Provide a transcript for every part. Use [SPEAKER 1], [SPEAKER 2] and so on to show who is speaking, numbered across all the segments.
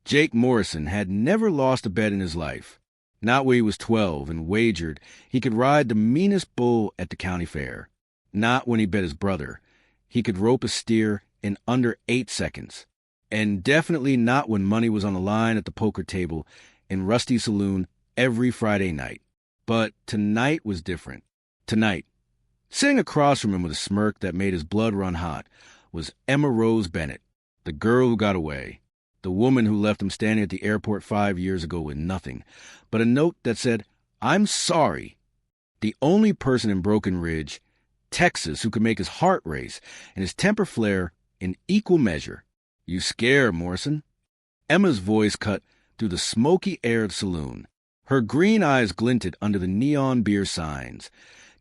[SPEAKER 1] Jake Morrison had never lost a bet in his life. Not when he was 12 and wagered he could ride the meanest bull at the county fair. Not when he bet his brother he could rope a steer in under 8 seconds. And definitely not when money was on the line at the poker table in Rusty's saloon every Friday night. But tonight was different. Tonight, sitting across from him with a smirk that made his blood run hot, was Emma Rose Bennett, the girl who got away, the woman who left him standing at the airport 5 years ago with nothing but a note that said, "I'm sorry." The only person in Broken Ridge, Texas, who could make his heart race and his temper flare in equal measure. "You scared, Morrison?" Emma's voice cut through the smoky air of the saloon. Her green eyes glinted under the neon beer signs,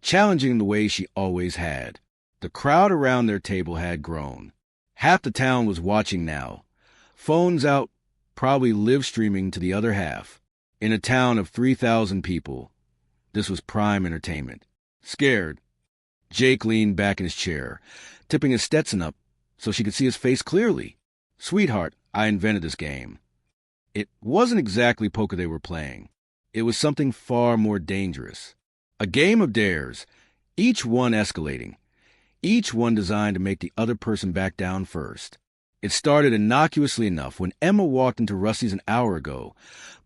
[SPEAKER 1] challenging the way she always had. The crowd around their table had grown. Half the town was watching now. Phones out, probably live streaming to the other half. In a town of 3,000 people, this was prime entertainment. Scared. Jake leaned back in his chair, tipping his Stetson up so she could see his face clearly. "Sweetheart, I invented this game." It wasn't exactly poker they were playing. It was something far more dangerous. A game of dares, each one escalating, each one designed to make the other person back down first. It started innocuously enough when Emma walked into Rusty's an hour ago,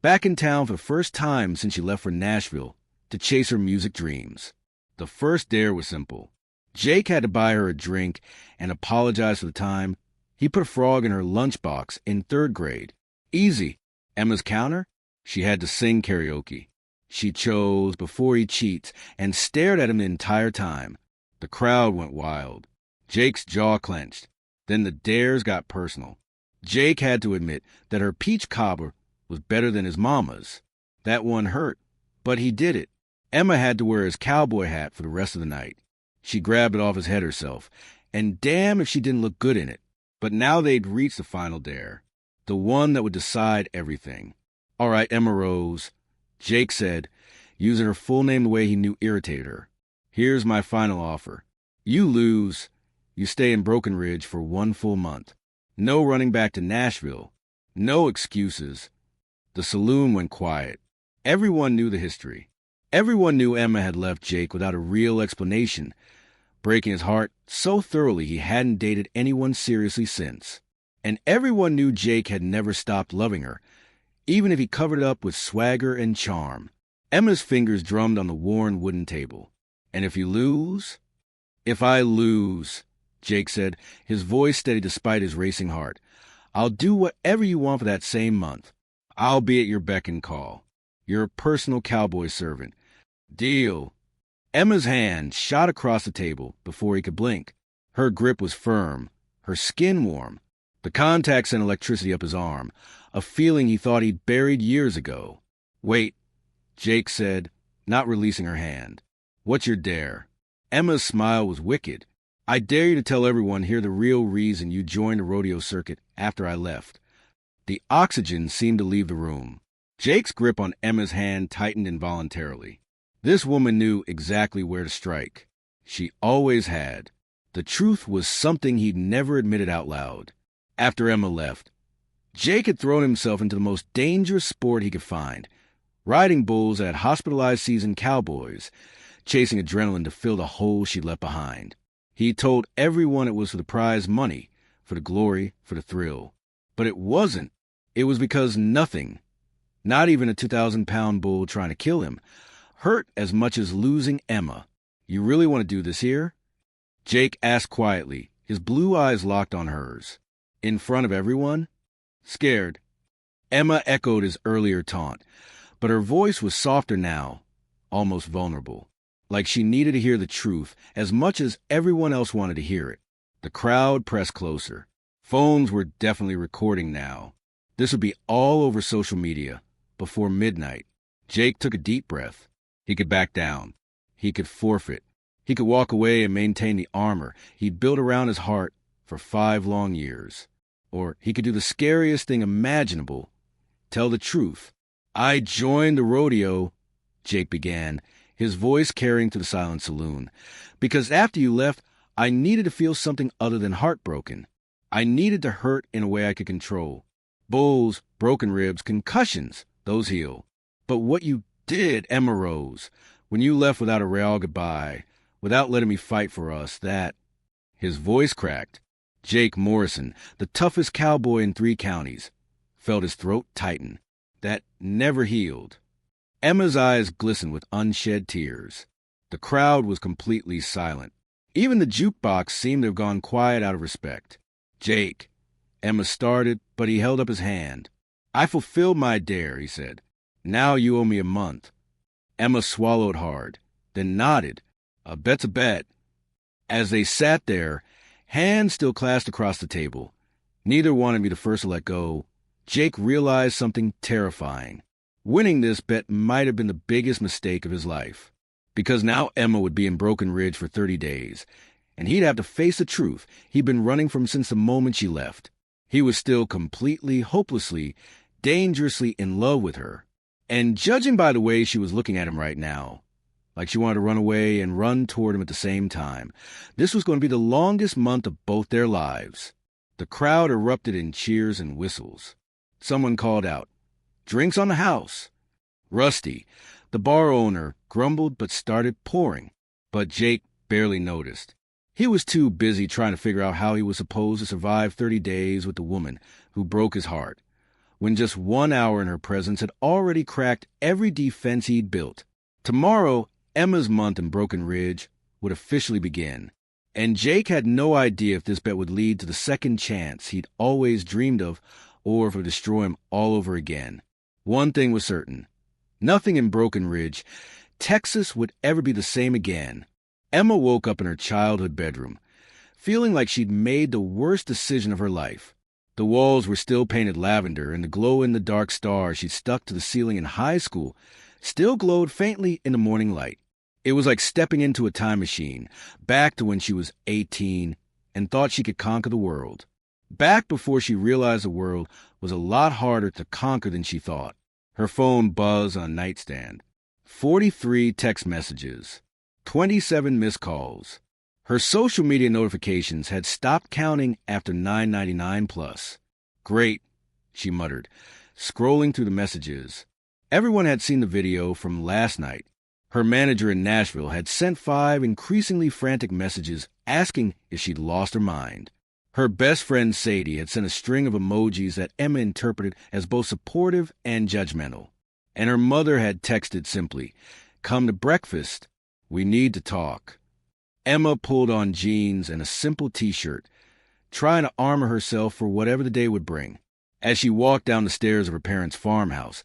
[SPEAKER 1] back in town for the first time since she left for Nashville to chase her music dreams. The first dare was simple. Jake had to buy her a drink and apologize for the time he put a frog in her lunchbox in 3rd grade. Easy. Emma's counter? She had to sing karaoke. She chose Before He Cheats and stared at him the entire time. The crowd went wild. Jake's jaw clenched. Then the dares got personal. Jake had to admit that her peach cobbler was better than his mama's. That one hurt, but he did it. Emma had to wear his cowboy hat for the rest of the night. She grabbed it off his head herself, and damn if she didn't look good in it. But now they'd reached the final dare, the one that would decide everything. "All right, Emma Rose," Jake said, using her full name the way he knew irritated her. "Here's my final offer. You lose, you stay in Broken Ridge for 1 full month. No running back to Nashville. No excuses." The saloon went quiet. Everyone knew the history. Everyone knew Emma had left Jake without a real explanation, breaking his heart so thoroughly he hadn't dated anyone seriously since. And everyone knew Jake had never stopped loving her, even if he covered it up with swagger and charm. Emma's fingers drummed on the worn wooden table. "And if you lose?" "If I lose," Jake said, his voice steady despite his racing heart, "I'll do whatever you want for that same month. I'll be at your beck and call. Your personal cowboy servant. Deal." Emma's hand shot across the table before he could blink. Her grip was firm, her skin warm. The contact sent electricity up his arm, a feeling he thought he'd buried years ago. "Wait," Jake said, not releasing her hand. "What's your dare?" Emma's smile was wicked. "I dare you to tell everyone here the real reason you joined the rodeo circuit after I left." The oxygen seemed to leave the room. Jake's grip on Emma's hand tightened involuntarily. This woman knew exactly where to strike. She always had. The truth was something he'd never admitted out loud. After Emma left, Jake had thrown himself into the most dangerous sport he could find, riding bulls that had hospitalized seasoned cowboys, chasing adrenaline to fill the hole she left behind. He told everyone it was for the prize money, for the glory, for the thrill. But it wasn't. It was because nothing, not even a 2,000-pound bull trying to kill him, hurt as much as losing Emma. "You really want to do this here?" Jake asked quietly, his blue eyes locked on hers. "In front of everyone?" "Scared." Emma echoed his earlier taunt, but her voice was softer now, almost vulnerable, like she needed to hear the truth as much as everyone else wanted to hear it. The crowd pressed closer. Phones were definitely recording now. This would be all over social media before midnight. Jake took a deep breath. He could back down. He could forfeit. He could walk away and maintain the armor he'd built around his heart for 5 long years. Or he could do the scariest thing imaginable, tell the truth. "I joined the rodeo," Jake began, his voice carrying through the silent saloon, "because after you left, I needed to feel something other than heartbroken. I needed to hurt in a way I could control. Bulls, broken ribs, concussions, those heal. But what you did, Emma Rose, when you left without a real goodbye, without letting me fight for us, that—" His voice cracked. Jake Morrison, the toughest cowboy in 3 counties, felt his throat tighten. That never healed. Emma's eyes glistened with unshed tears. The crowd was completely silent. Even the jukebox seemed to have gone quiet out of respect. "Jake," Emma started, but he held up his hand. "I fulfilled my dare," he said. "Now you owe me a month." Emma swallowed hard, then nodded. "A bet's a bet." As they sat there, hands still clasped across the table, neither wanted to be the first to let go, Jake realized something terrifying. Winning this bet might have been the biggest mistake of his life, because now Emma would be in Broken Ridge for 30 days, and he'd have to face the truth he'd been running from since the moment she left. He was still completely, hopelessly, dangerously in love with her. And judging by the way she was looking at him right now, like she wanted to run away and run toward him at the same time, this was going to be the longest month of both their lives. The crowd erupted in cheers and whistles. Someone called out, "Drinks on the house." Rusty, the bar owner, grumbled but started pouring. But Jake barely noticed. He was too busy trying to figure out how he was supposed to survive 30 days with the woman who broke his heart, when just 1 hour in her presence had already cracked every defense he'd built. Tomorrow, Emma's month in Broken Ridge would officially begin, and Jake had no idea if this bet would lead to the second chance he'd always dreamed of, or if it would destroy him all over again. One thing was certain. Nothing in Broken Ridge, Texas, would ever be the same again. Emma woke up in her childhood bedroom, feeling like she'd made the worst decision of her life. The walls were still painted lavender, and the glow-in-the-dark stars she'd stuck to the ceiling in high school still glowed faintly in the morning light. It was like stepping into a time machine, back to when she was 18 and thought she could conquer the world. Back before she realized the world was a lot harder to conquer than she thought. Her phone buzzed on a nightstand. 43 text messages. 27 missed calls. Her social media notifications had stopped counting after $9.99 plus. "Great," she muttered, scrolling through the messages. Everyone had seen the video from last night. Her manager in Nashville had sent 5 increasingly frantic messages asking if she'd lost her mind. Her best friend Sadie had sent a string of emojis that Emma interpreted as both supportive and judgmental. And her mother had texted simply, "Come to breakfast. We need to talk." Emma pulled on jeans and a simple t-shirt, trying to armor herself for whatever the day would bring. As she walked down the stairs of her parents' farmhouse,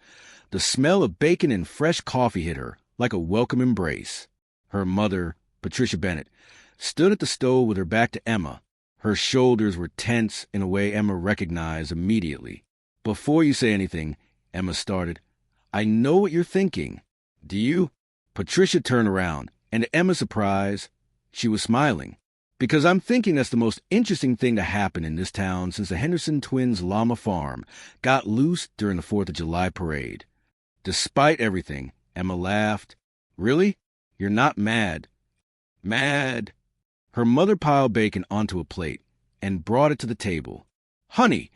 [SPEAKER 1] the smell of bacon and fresh coffee hit her like a welcome embrace. Her mother, Patricia Bennett, stood at the stove with her back to Emma. Her shoulders were tense in a way Emma recognized immediately. "Before you say anything," Emma started, "I know what you're thinking." "Do you?" Patricia turned around, and to Emma's surprise, she was smiling. "Because I'm thinking that's the most interesting thing to happen in this town since the Henderson twins' llama farm got loose during the 4th of July parade." Despite everything, Emma laughed. "Really? You're not mad?" "Mad." Her mother piled bacon onto a plate and brought it to the table. "Honey,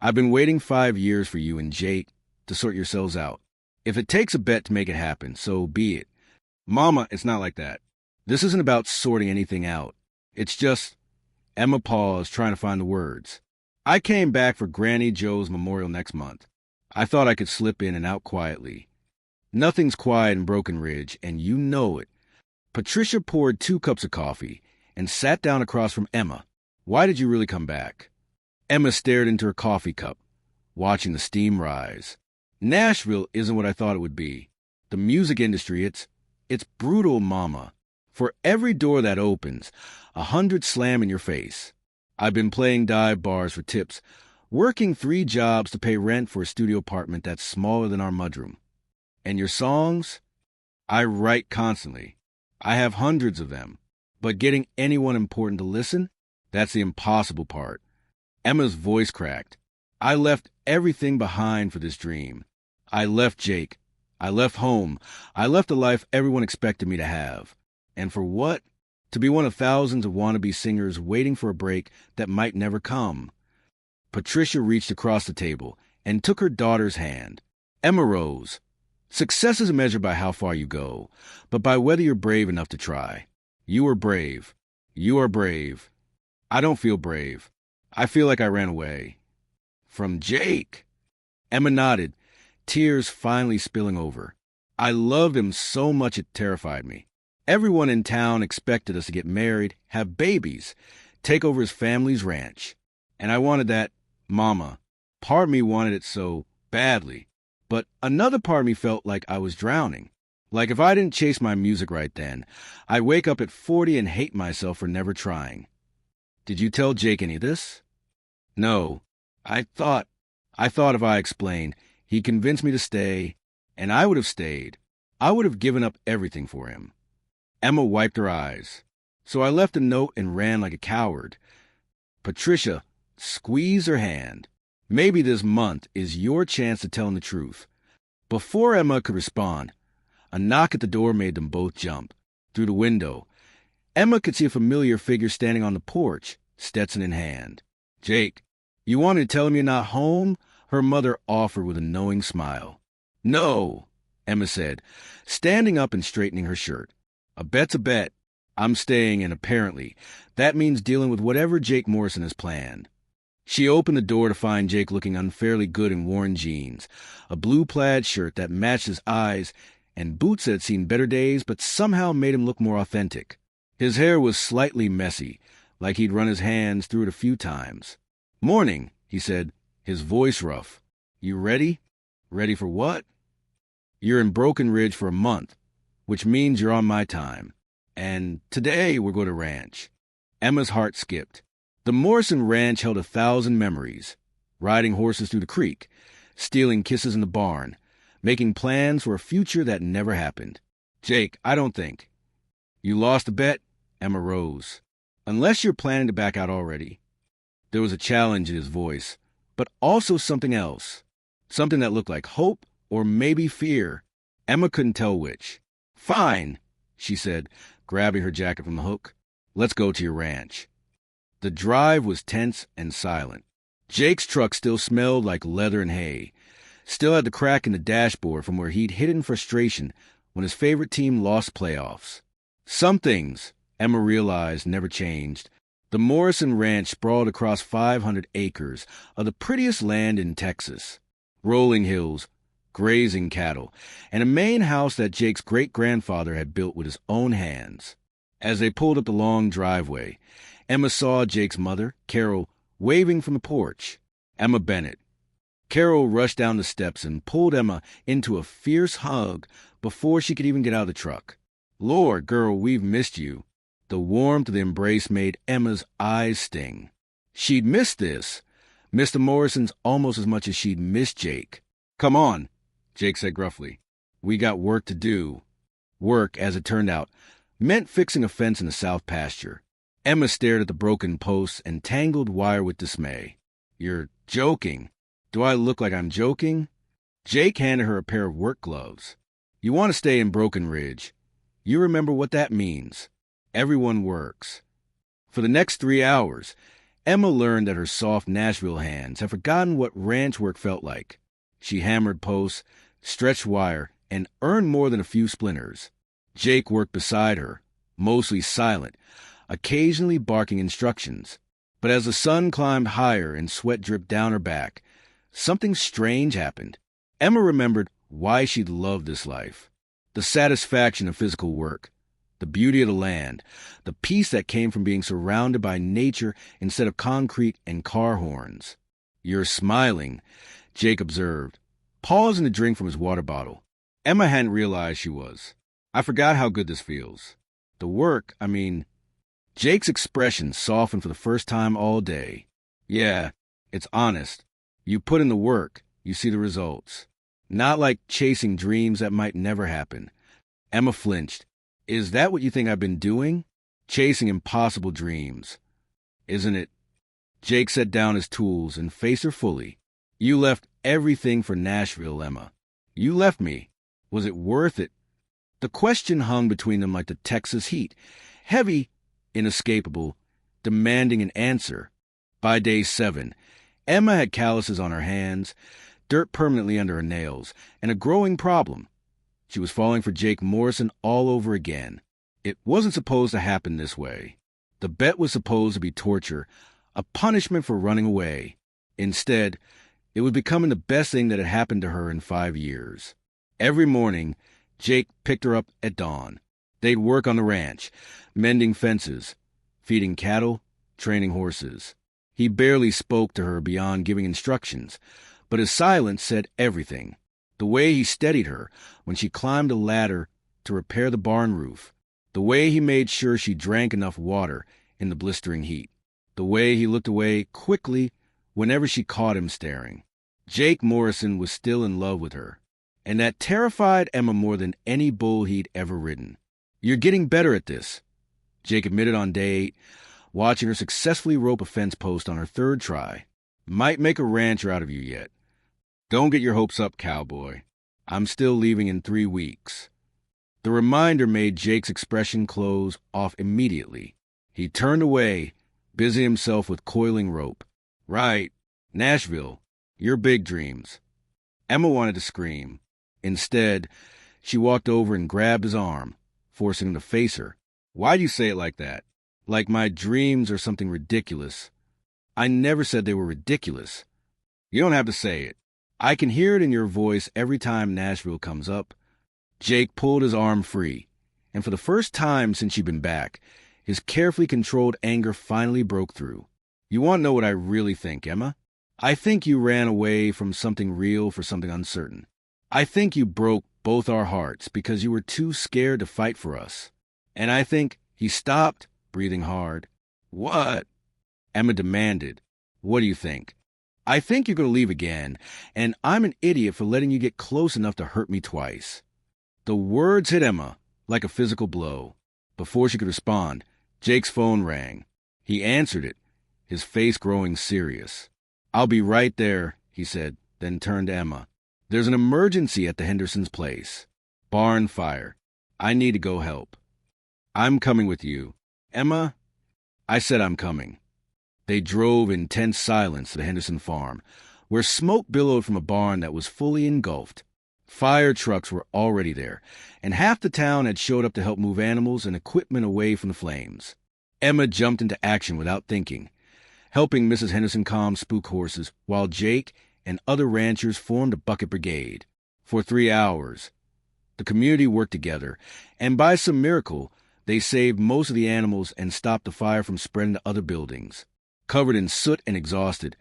[SPEAKER 1] I've been waiting 5 years for you and Jake to sort yourselves out. If it takes a bet to make it happen, so be it." "Mama, it's not like that. This isn't about sorting anything out. It's just—" Emma paused, trying to find the words. "I came back for Granny Joe's memorial next month. I thought I could slip in and out quietly. Nothing's quiet in Broken Ridge, and you know it." Patricia poured 2 cups of coffee and sat down across from Emma. "Why did you really come back?" Emma stared into her coffee cup, watching the steam rise. "Nashville isn't what I thought it would be. The music industry, it's brutal, Mama. For every door that opens, 100 slam in your face. I've been playing dive bars for tips, working 3 jobs to pay rent for a studio apartment that's smaller than our mudroom. And your songs? I write constantly. I have hundreds of them. But getting anyone important to listen, that's the impossible part." Emma's voice cracked. "I left everything behind for this dream. I left Jake. I left home. I left the life everyone expected me to have. And for what? To be one of thousands of wannabe singers waiting for a break that might never come." Patricia reached across the table and took her daughter's hand. Emma rose. Success isn't measured by how far you go, but by whether you're brave enough to try. You are brave. You are brave. I don't feel brave. I feel like I ran away. From Jake. Emma nodded, tears finally spilling over. I loved him so much it terrified me. Everyone in town expected us to get married, have babies, take over his family's ranch. And I wanted that, Mama. Part of me wanted it so badly. But another part of me felt like I was drowning. Like if I didn't chase my music right then, I'd wake up at 40 and hate myself for never trying. Did you tell Jake any of this? No. I thought if I explained, he'd convince me to stay, and I would have stayed. I would have given up everything for him. Emma wiped her eyes. So I left a note and ran like a coward. Patricia squeezed her hand. Maybe this month is your chance to tell him the truth. Before Emma could respond, a knock at the door made them both jump. Through the window, Emma could see a familiar figure standing on the porch, Stetson in hand. Jake, you want me to tell him you're not home? Her mother offered with a knowing smile. No, Emma said, standing up and straightening her shirt. A bet's a bet. I'm staying, and apparently, that means dealing with whatever Jake Morrison has planned. She opened the door to find Jake looking unfairly good in worn jeans, a blue plaid shirt that matched his eyes, and boots that had seen better days but somehow made him look more authentic. His hair was slightly messy, like he'd run his hands through it a few times. Morning, he said, his voice rough. You ready? Ready for what? You're in Broken Ridge for a month, which means you're on my time. And today we're going to ranch. Emma's heart skipped. The Morrison Ranch held 1,000 memories. Riding horses through the creek, stealing kisses in the barn, making plans for a future that never happened. Jake, I don't think. You lost a bet? Emma rose. Unless you're planning to back out already. There was a challenge in his voice, but also something else. Something that looked like hope or maybe fear. Emma couldn't tell which. Fine, she said, grabbing her jacket from the hook. Let's go to your ranch. The drive was tense and silent. Jake's truck still smelled like leather and hay, still had the crack in the dashboard from where he'd hidden frustration when his favorite team lost playoffs. Some things, Emma realized, never changed. The Morrison Ranch sprawled across 500 acres of the prettiest land in Texas. Rolling hills, grazing cattle, and a main house that Jake's great-grandfather had built with his own hands. As they pulled up the long driveway, Emma saw Jake's mother, Carol, waving from the porch. Emma Bennett. Carol rushed down the steps and pulled Emma into a fierce hug before she could even get out of the truck. Lord, girl, we've missed you. The warmth of the embrace made Emma's eyes sting. She'd missed this. Missed the Morrisons almost as much as she'd missed Jake. Come on, Jake said gruffly. We got work to do. Work, as it turned out, meant fixing a fence in the south pasture. Emma stared at the broken posts and tangled wire with dismay. You're joking. Do I look like I'm joking? Jake handed her a pair of work gloves. You want to stay in Broken Ridge. You remember what that means. Everyone works. For the next 3 hours, Emma learned that her soft Nashville hands had forgotten what ranch work felt like. She hammered posts, stretched wire, and earned more than a few splinters. Jake worked beside her, mostly silent, occasionally barking instructions. But as the sun climbed higher and sweat dripped down her back, something strange happened. Emma remembered why she'd loved this life. The satisfaction of physical work, the beauty of the land, the peace that came from being surrounded by nature instead of concrete and car horns. You're smiling, Jake observed, pausing to drink from his water bottle. Emma hadn't realized she was. I forgot how good this feels. The work, Jake's expression softened for the first time all day. Yeah, it's honest. You put in the work, you see the results. Not like chasing dreams that might never happen. Emma flinched. Is that what you think I've been doing? Chasing impossible dreams. Isn't it? Jake set down his tools and faced her fully. You left everything for Nashville, Emma. You left me. Was it worth it? The question hung between them like the Texas heat, heavy, inescapable, demanding an answer. By day 7, Emma had calluses on her hands, dirt permanently under her nails, and a growing problem. She was falling for Jake Morrison all over again. It wasn't supposed to happen this way. The bet was supposed to be torture, a punishment for running away. Instead, it was becoming the best thing that had happened to her in 5 years. Every morning, Jake picked her up at dawn. They'd work on the ranch, mending fences, feeding cattle, training horses. He barely spoke to her beyond giving instructions, but his silence said everything. The way he steadied her when she climbed a ladder to repair the barn roof. The way he made sure she drank enough water in the blistering heat. The way he looked away quickly whenever she caught him staring. Jake Morrison was still in love with her, and that terrified Emma more than any bull he'd ever ridden. "You're getting better at this," Jake admitted on day 8, watching her successfully rope a fence post on her 3rd try. "Might make a rancher out of you yet. Don't get your hopes up, Cowboy. I'm still leaving in 3 weeks. The reminder made Jake's expression close off immediately. He turned away, busy himself with coiling rope. "Right. Nashville. Your big dreams." Emma wanted to scream. Instead, she walked over and grabbed his arm, forcing him to face her. "Why'd you say it like that? Like my dreams are something ridiculous." "I never said they were ridiculous." "You don't have to say it. I can hear it in your voice every time Nashville comes up." Jake pulled his arm free, and for the first time since she'd been back, his carefully controlled anger finally broke through. "You want to know what I really think, Emma? I think you ran away from something real for something uncertain. I think you broke both our hearts because you were too scared to fight for us. And I think—" He stopped, breathing hard. "What?" Emma demanded. "What do you think?" "I think you're going to leave again, and I'm an idiot for letting you get close enough to hurt me twice." The words hit Emma like a physical blow. Before she could respond, Jake's phone rang. He answered it, his face growing serious. "I'll be right there," he said, then turned to Emma. "There's an emergency at the Hendersons' place. Barn fire. I need to go help." "I'm coming with you." "Emma," "I said I'm coming." They drove in tense silence to the Henderson farm, where smoke billowed from a barn that was fully engulfed. Fire trucks were already there, and half the town had showed up to help move animals and equipment away from the flames. Emma jumped into action without thinking, helping Mrs. Henderson calm spook horses, while Jake and other ranchers formed a bucket brigade. For 3 hours, the community worked together, and by some miracle, they saved most of the animals and stopped the fire from spreading to other buildings. Covered in soot and exhausted,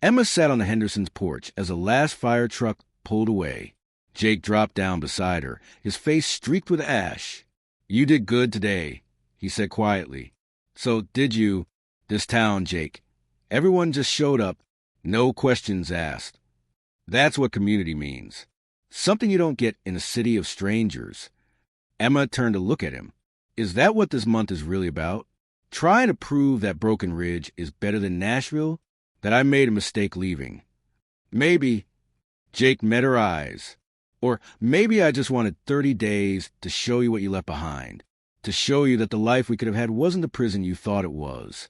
[SPEAKER 1] Emma sat on the Hendersons' porch as the last fire truck pulled away. Jake dropped down beside her, his face streaked with ash. "You did good today," he said quietly. "So did you—" "This town, Jake. Everyone just showed up, no questions asked. That's what community means. Something you don't get in a city of strangers." Emma turned to look at him. "Is that what this month is really about? Trying to prove that Broken Ridge is better than Nashville? That I made a mistake leaving?" "Maybe." Jake met her eyes. "Or maybe I just wanted 30 days to show you what you left behind. To show you that the life we could have had wasn't the prison you thought it was."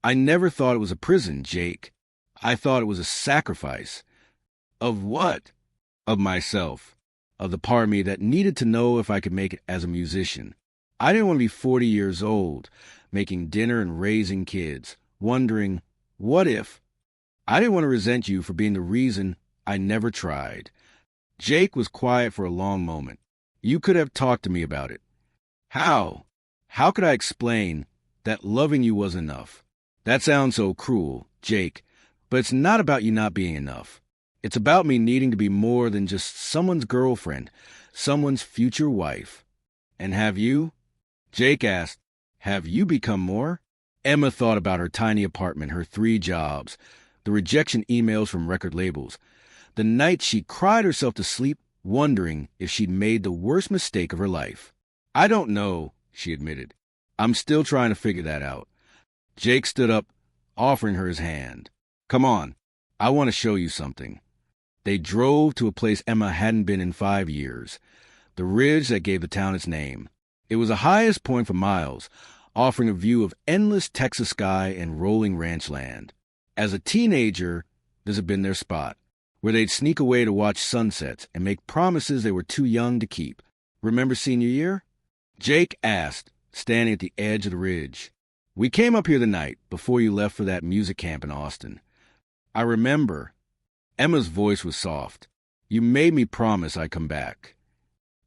[SPEAKER 1] "I never thought it was a prison, Jake. I thought it was a sacrifice." "Of what?" "Of myself. Of the part of me that needed to know if I could make it as a musician. I didn't want to be 40 years old, making dinner and raising kids, wondering, what if? I didn't want to resent you for being the reason I never tried." Jake was quiet for a long moment. "You could have talked to me about it." "How? How could I explain that loving you was enough?" "That sounds so cruel, Jake, but it's not about you not being enough. It's about me needing to be more than just someone's girlfriend, someone's future wife." "And have you?" Jake asked. "Have you become more?" Emma thought about her tiny apartment, her 3 jobs, the rejection emails from record labels. The night she cried herself to sleep, wondering if she'd made the worst mistake of her life. "I don't know," she admitted. "I'm still trying to figure that out." Jake stood up, offering her his hand. "Come on, I want to show you something." They drove to a place Emma hadn't been in 5 years, the ridge that gave the town its name. It was the highest point for miles, offering a view of endless Texas sky and rolling ranch land. As a teenager, this had been their spot. where they'd sneak away to watch sunsets and make promises they were too young to keep. Remember senior year? Jake asked, standing at the edge of the ridge. We came up here the night before you left for that music camp in Austin. I remember. Emma's voice was soft. You made me promise I'd come back.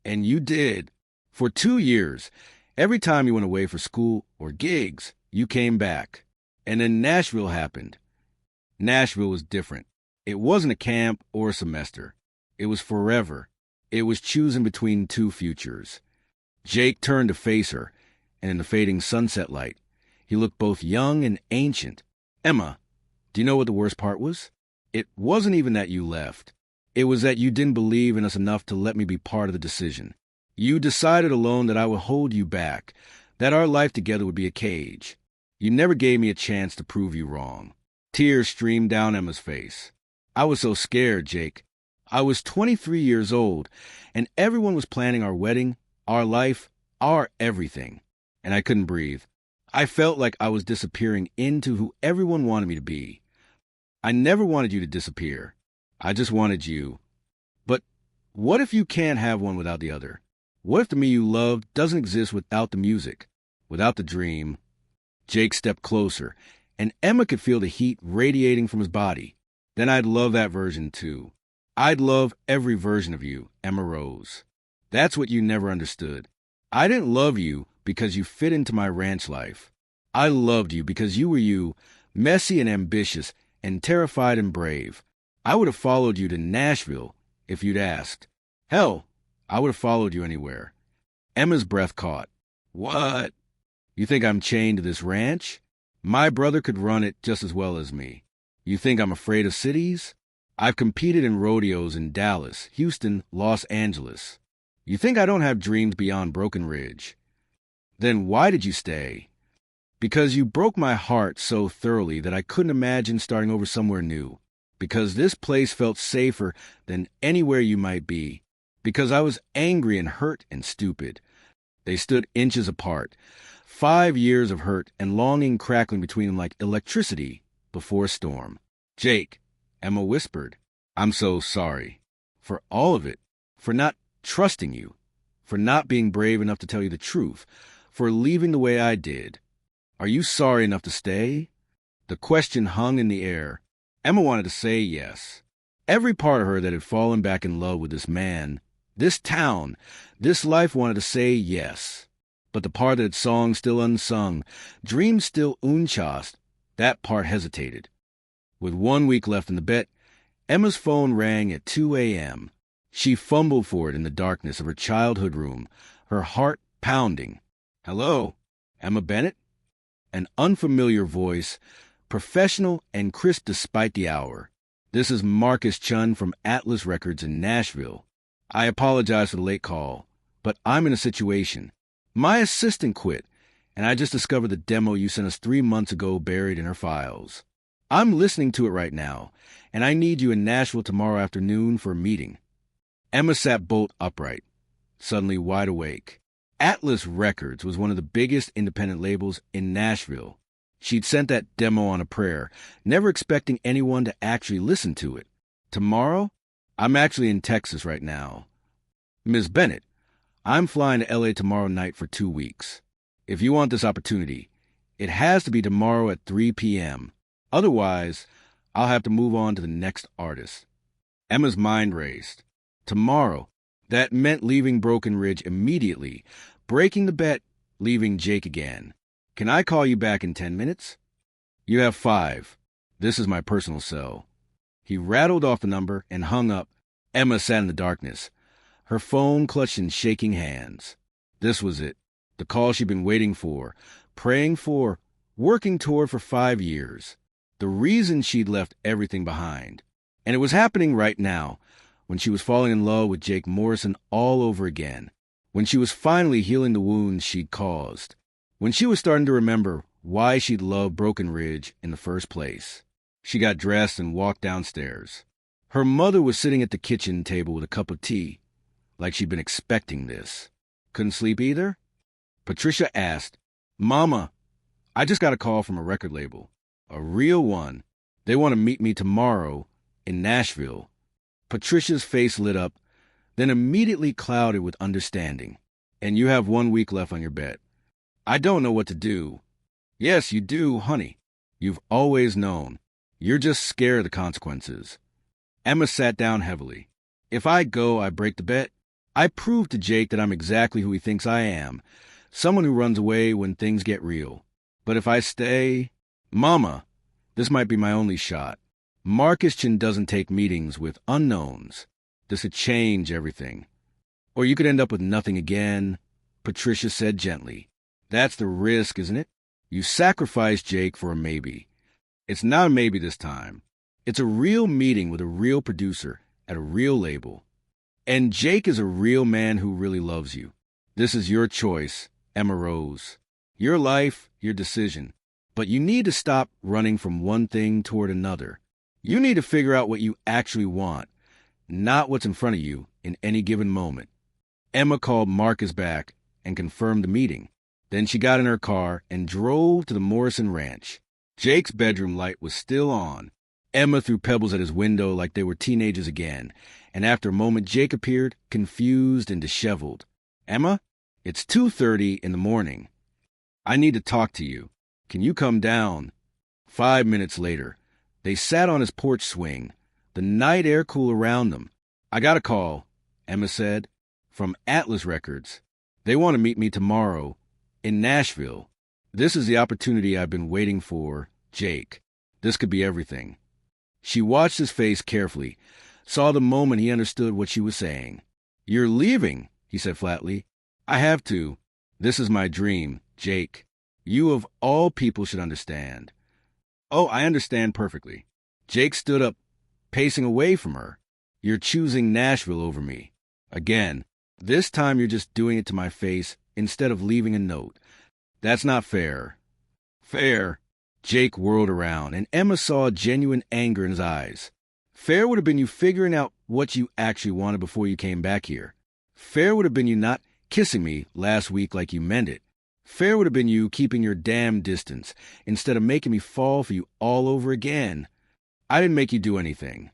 [SPEAKER 1] And you did. For 2 years, every time you went away for school or gigs, you came back. And then Nashville happened. Nashville was different. It wasn't a camp or a semester. It was forever. It was choosing between two futures. Jake turned to face her, and in the fading sunset light, he looked both young and ancient. Emma, do you know what the worst part was? It wasn't even that you left. It was that you didn't believe in us enough to let me be part of the decision. You decided alone that I would hold you back, that our life together would be a cage. You never gave me a chance to prove you wrong. Tears streamed down Emma's face. I was so scared, Jake. I was 23 years old, and everyone was planning our wedding, our life, our everything. And I couldn't breathe. I felt like I was disappearing into who everyone wanted me to be. I never wanted you to disappear. I just wanted you. But what if you can't have one without the other? What if the me you loved doesn't exist without the music, without the dream? Jake stepped closer, and Emma could feel the heat radiating from his body. Then I'd love that version too. I'd love every version of you, Emma rose. That's what you never understood. I didn't love you because you fit into my ranch life. I loved you because you were you, messy and ambitious, and terrified and brave. I would have followed you to Nashville if you'd asked. Hell, I would have followed you anywhere. Emma's breath caught. What? You think I'm chained to this ranch? My brother could run it just as well as me. You think I'm afraid of cities? I've competed in rodeos in Dallas, Houston, Los Angeles. You think I don't have dreams beyond Broken Ridge? Then why did you stay? Because you broke my heart so thoroughly that I couldn't imagine starting over somewhere new. Because this place felt safer than anywhere you might be. Because I was angry and hurt and stupid. They stood inches apart. 5 years of hurt and longing crackling between them like electricity before a storm. Jake, Emma whispered, I'm so sorry. For all of it. For not trusting you. For not being brave enough to tell you the truth. For leaving the way I did. Are you sorry enough to stay? The question hung in the air. Emma wanted to say yes. Every part of her that had fallen back in love with this man, this town, this life wanted to say yes. But the part that had songs still unsung, dreams still unchased, that part hesitated. With 1 week left in the bet, Emma's phone rang at 2 a.m. She fumbled for it in the darkness of her childhood room, her heart pounding. Hello, Emma Bennett? An unfamiliar voice, professional and crisp despite the hour. This is Marcus Chun from Atlas Records in Nashville. I apologize for the late call, but I'm in a situation. My assistant quit, and I just discovered the demo you sent us 3 months ago buried in her files. I'm listening to it right now, and I need you in Nashville tomorrow afternoon for a meeting. Emma sat bolt upright, suddenly wide awake. Atlas Records was one of the biggest independent labels in Nashville. She'd sent that demo on a prayer, never expecting anyone to actually listen to it. Tomorrow? I'm actually in Texas right now. Ms. Bennett, I'm flying to L.A. tomorrow night for 2 weeks. If you want this opportunity, it has to be tomorrow at 3 p.m. Otherwise, I'll have to move on to the next artist. Emma's mind raced. Tomorrow. That meant leaving Broken Ridge immediately, breaking the bet, leaving Jake again. Can I call you back in 10 minutes? You have 5. This is my personal cell. He rattled off the number and hung up. Emma sat in the darkness, her phone clutched in shaking hands. This was it, the call she'd been waiting for, praying for, working toward for 5 years. The reason she'd left everything behind. And it was happening right now, when she was falling in love with Jake Morrison all over again, when she was finally healing the wounds she'd caused, when she was starting to remember why she'd loved Broken Ridge in the first place. She got dressed and walked downstairs. Her mother was sitting at the kitchen table with a cup of tea, like she'd been expecting this. Couldn't sleep either? Patricia asked, Mama, I just got a call from a record label. A real one. They want to meet me tomorrow in Nashville. Patricia's face lit up, then immediately clouded with understanding. And you have 1 week left on your bet. I don't know what to do. Yes, you do, honey. You've always known. You're just scared of the consequences. Emma sat down heavily. If I go, I break the bet. I prove to Jake that I'm exactly who he thinks I am, someone who runs away when things get real. But if I stay... Mama, this might be my only shot. Marcuston doesn't take meetings with unknowns. This would change everything. Or you could end up with nothing again, Patricia said gently. That's the risk, isn't it? You sacrifice Jake for a maybe. It's not a maybe this time. It's a real meeting with a real producer at a real label. And Jake is a real man who really loves you. This is your choice, Emma Rose. Your life, your decision. But you need to stop running from one thing toward another. You need to figure out what you actually want, not what's in front of you in any given moment. Emma called Marcus back and confirmed the meeting. Then she got in her car and drove to the Morrison Ranch. Jake's bedroom light was still on. Emma threw pebbles at his window like they were teenagers again, and after a moment Jake appeared, confused and disheveled. Emma, it's 2:30 in the morning. I need to talk to you. Can you come down? 5 minutes later, they sat on his porch swing, the night air cool around them. I got a call, Emma said, from Atlas Records. They want to meet me tomorrow in Nashville. This is the opportunity I've been waiting for, Jake. This could be everything. She watched his face carefully, saw the moment he understood what she was saying. You're leaving, he said flatly. I have to. This is my dream, Jake. You of all people should understand. Oh, I understand perfectly. Jake stood up, pacing away from her. You're choosing Nashville over me. Again, this time you're just doing it to my face instead of leaving a note. That's not fair. Fair. Jake whirled around, and Emma saw genuine anger in his eyes. Fair would have been you figuring out what you actually wanted before you came back here. Fair would have been you not kissing me last week like you meant it. Fair would have been you keeping your damn distance instead of making me fall for you all over again. I didn't make you do anything.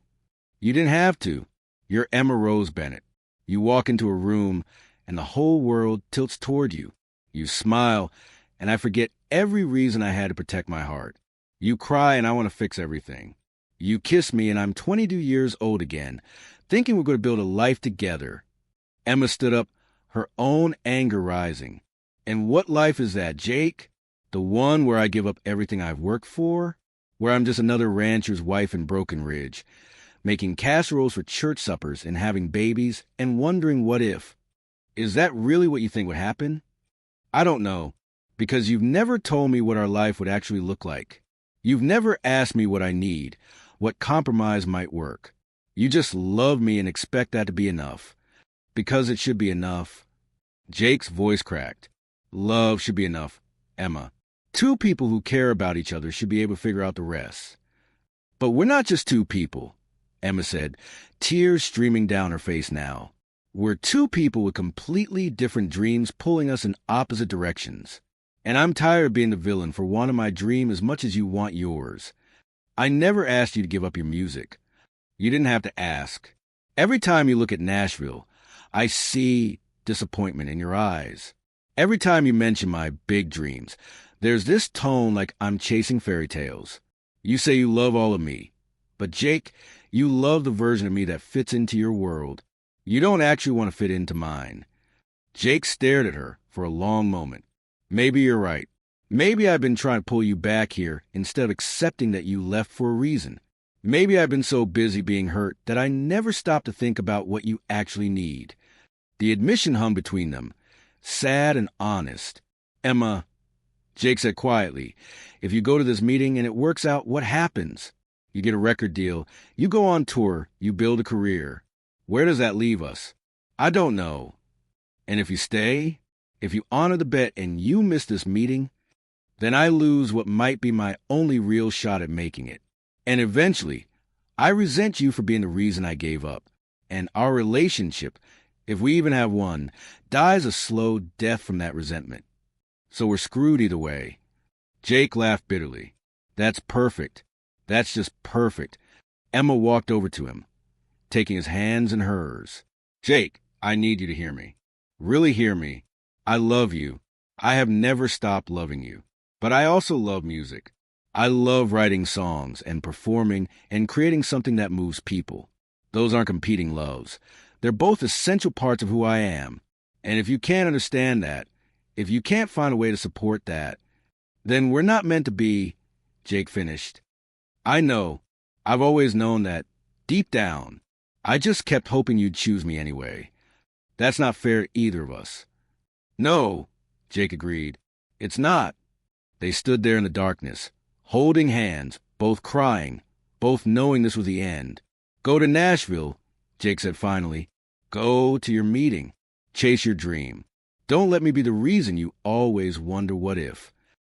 [SPEAKER 1] You didn't have to. You're Emma Rose Bennett. You walk into a room, and the whole world tilts toward you. You smile, and I forget every reason I had to protect my heart. You cry, and I want to fix everything. You kiss me, and I'm 22 years old again, thinking we're going to build a life together. Emma stood up, her own anger rising. And what life is that, Jake? The one where I give up everything I've worked for? Where I'm just another rancher's wife in Broken Ridge, making casseroles for church suppers and having babies and wondering what if? Is that really what you think would happen? I don't know, because you've never told me what our life would actually look like. You've never asked me what I need, what compromise might work. You just love me and expect that to be enough. Because it should be enough. Jake's voice cracked. Love should be enough, Emma. Two people who care about each other should be able to figure out the rest. But we're not just two people, Emma said, tears streaming down her face now. We're two people with completely different dreams pulling us in opposite directions. And I'm tired of being the villain for wanting my dream as much as you want yours. I never asked you to give up your music. You didn't have to ask. Every time you look at Nashville, I see disappointment in your eyes. Every time you mention my big dreams, there's this tone like I'm chasing fairy tales. You say you love all of me. But Jake, you love the version of me that fits into your world. You don't actually want to fit into mine. Jake stared at her for a long moment. Maybe you're right. Maybe I've been trying to pull you back here instead of accepting that you left for a reason. Maybe I've been so busy being hurt that I never stopped to think about what you actually need. The admission hung between them, sad and honest. Emma, Jake said quietly, if you go to this meeting and it works out, what happens? You get a record deal, you go on tour, you build a career. Where does that leave us? I don't know. And if you stay, if you honor the bet and you miss this meeting, then I lose what might be my only real shot at making it. And eventually, I resent you for being the reason I gave up. And our relationship, if we even have one, dies a slow death from that resentment. So we're screwed either way. Jake laughed bitterly. That's perfect. That's just perfect. Emma walked over to him. taking his hands in hers. "Jake, I need you to hear me. Really hear me. I love you. I have never stopped loving you. But I also love music. I love writing songs and performing and creating something that moves people. Those aren't competing loves. They're both essential parts of who I am. And if you can't understand that, if you can't find a way to support that, then we're not meant to be," Jake finished. "I know. I've always known that. Deep down. I just kept hoping you'd choose me anyway. That's not fair to either of us." "No," Jake agreed. "It's not." They stood there in the darkness, holding hands, both crying, both knowing this was the end. "Go to Nashville," Jake said finally. "Go to your meeting. Chase your dream. Don't let me be the reason you always wonder what if."